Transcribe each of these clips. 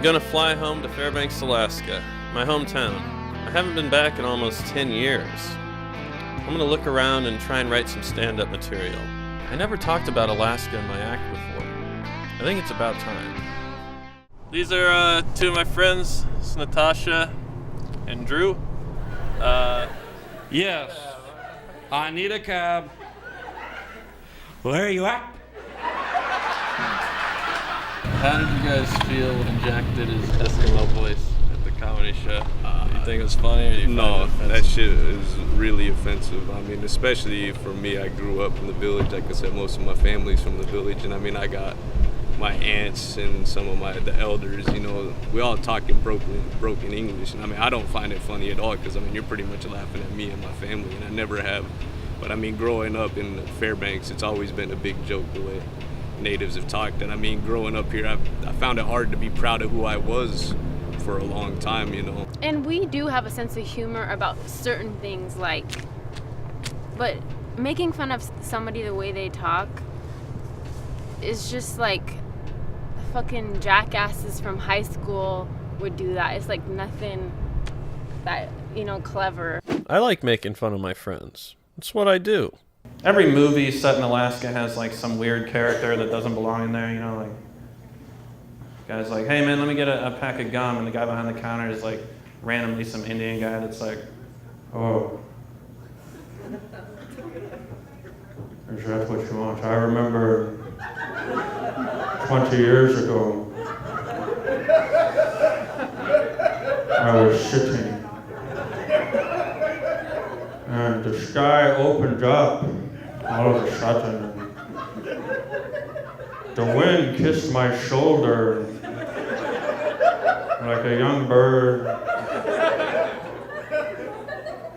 gonna fly home to Fairbanks, Alaska, my hometown. I haven't been back in almost 10 years. I'm gonna look around and try and write some stand-up material. I never talked about Alaska in my act before. I think it's about time. These are two of my friends, it's Natasha and Drew. Yes, I need a cab. Where are you at? How did you guys feel when Jack did his Eskimo voice at the comedy show? Do you think it was funny or do you No, find it that offensive? shit is really offensive. I mean, especially for me, I grew up in the village. Like I said, most of my family's from the village, and I mean, I got my aunts and some of the elders. You know, we all talk in broken English, and I mean, I don't find it funny at all because I mean, you're pretty much laughing at me and my family, and I never have. But I mean, growing up in Fairbanks, it's always been a big joke the way natives have talked. And I mean, growing up here, I found it hard to be proud of who I was for a long time, you know. And we do have a sense of humor about certain things, but making fun of somebody the way they talk is just like fucking jackasses from high school would do that. It's like nothing that, clever. I like making fun of my friends. It's what I do. Every movie set in Alaska has like some weird character that doesn't belong in there, like guy's like, hey man, let me get a pack of gum, and the guy behind the counter is like randomly some Indian guy that's like, oh, is that what you want? I remember 20 years ago I was sitting and the sky opened up all of a sudden. The wind kissed my shoulder like a young bird.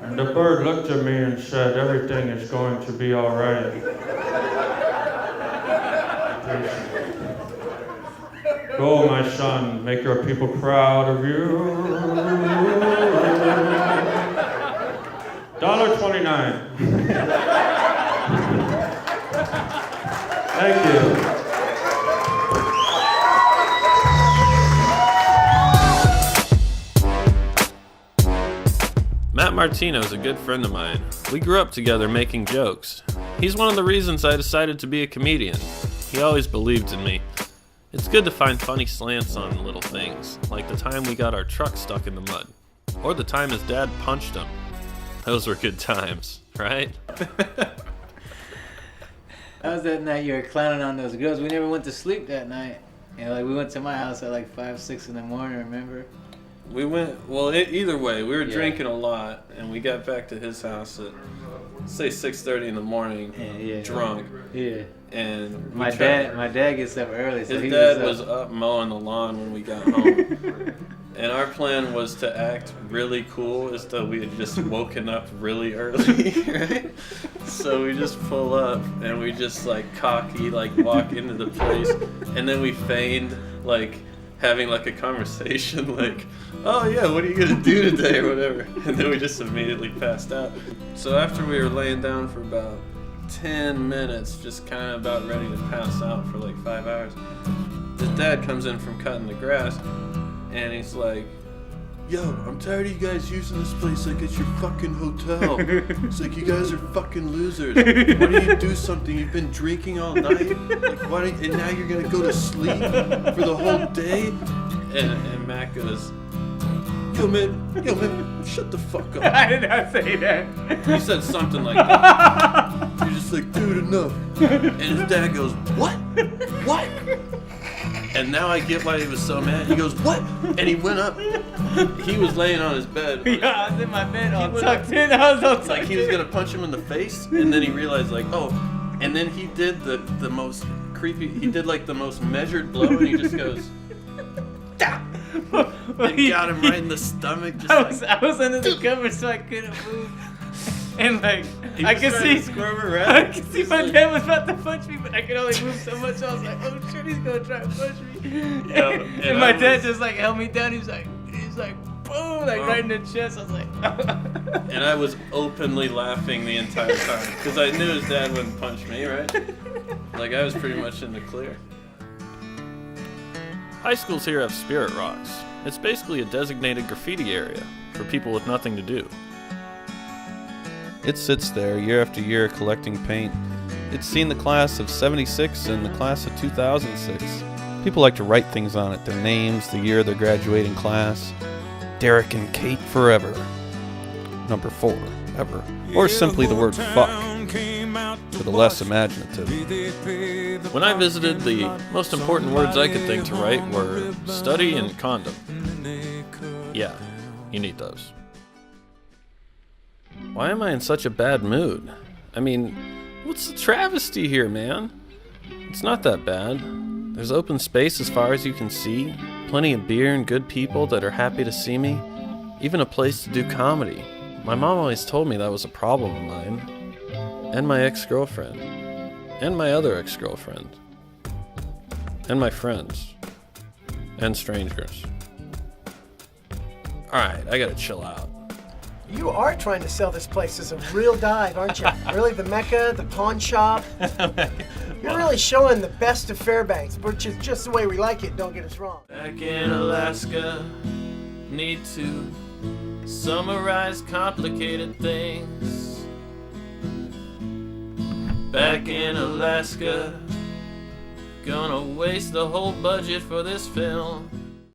And the bird looked at me and said, everything is going to be all right. Go, my son, make your people proud of you. $1.29. Thank you. Matt Martino is a good friend of mine. We grew up together making jokes. He's one of the reasons I decided to be a comedian. He always believed in me. It's good to find funny slants on little things, like the time we got our truck stuck in the mud, or the time his dad punched him. Those were good times, right? That was that night you were clowning on those girls. We never went to sleep that night. We went to my house at like 5, 6 in the morning, remember? We went, either way, we were drinking a lot, and we got back to his house at, say, 6:30 in the morning, drunk. Yeah. And my dad gets up early, so his dad was up mowing the lawn when we got home. And our plan was to act really cool as though we had just woken up really early, right? So we just pull up and we just cocky, walk into the place, and then we feigned having a conversation oh yeah, what are you gonna do today or whatever, and then we just immediately passed out. So after we were laying down for about 10 minutes, just kind of about ready to pass out for 5 hours, his dad comes in from cutting the grass, and he's like, yo, I'm tired of you guys using this place like it's your fucking hotel. It's like you guys are fucking losers. Why don't you do something? You've been drinking all night. And now you're gonna go to sleep for the whole day? And Matt goes, yo man, shut the fuck up. I did not say that. He said something like that. You're just like, dude, enough. And his dad goes, what? What? And now I get why he was so mad. He goes, what? And he went up. He was laying on his bed. Yeah, I was in my bed all tucked in. I was all tucked in. He was going to punch him in the face. And then he realized, oh. And then he did the most creepy, he did the most measured blow. And he just goes, da! And got him right in the stomach. Just I was under the cover, so I couldn't move. And I could see my dad was about to punch me, but I could only move so much. I was like, oh shit, he's gonna try to punch me. Yeah, and my dad just held me down. He's like, boom, right in the chest. I was like, and I was openly laughing the entire time because I knew his dad wouldn't punch me, right? I was pretty much in the clear. High schools here have spirit rocks. It's basically a designated graffiti area for people with nothing to do. It sits there year after year collecting paint. It's seen the class of 76 and the class of 2006. People like to write things on it, their names, the year of their graduating class. Derek and Kate forever. Number 4, ever. Or simply the word fuck, for the less imaginative. When I visited, the most important words I could think to write were study and condom. Yeah, you need those. Why am I in such a bad mood? I mean, what's the travesty here, man? It's not that bad. There's open space as far as you can see, plenty of beer and good people that are happy to see me, even a place to do comedy. My mom always told me that was a problem of mine, and my ex-girlfriend, and my other ex-girlfriend, and my friends, and strangers. Alright, I gotta chill out. You are trying to sell this place as a real dive, aren't you? Really, the Mecca, the pawn shop. You're really showing the best of Fairbanks, which is just the way we like it, don't get us wrong. Back in Alaska, need to summarize complicated things. Back in Alaska, gonna waste the whole budget for this film.